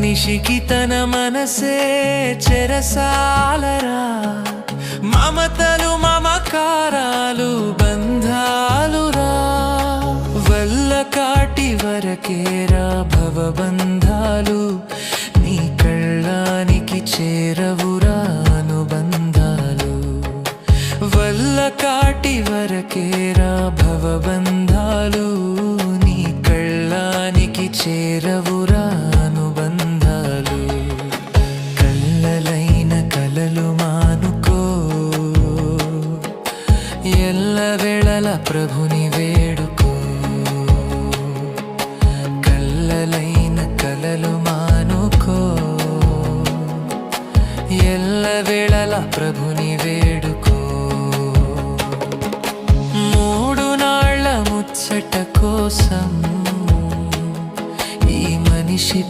మనిషికి తన మనసే చెరసాలరా, మమతలు మమకారాలు బంధాలురా, వల్ల కాటి వరకేరా భవబంధాలు, నీ కళ్ళానికి చేరవురా అనుబంధాలు, వల్ల కాటి వరకేరా భవబంధాలు, నీ కళ్ళానికి చేరవురా అనుబంధాలు. కళ్ళలైన కలలు మానుకో, ఎల్లవేళల ప్రభుని వేడుకో. కళ్ళలైన కలలు మానుకో, ఎల్లవేళల ప్రభుని వేడుకో. మూడు నాళ్ళ ముచ్చట కోసం ఈ మనిషి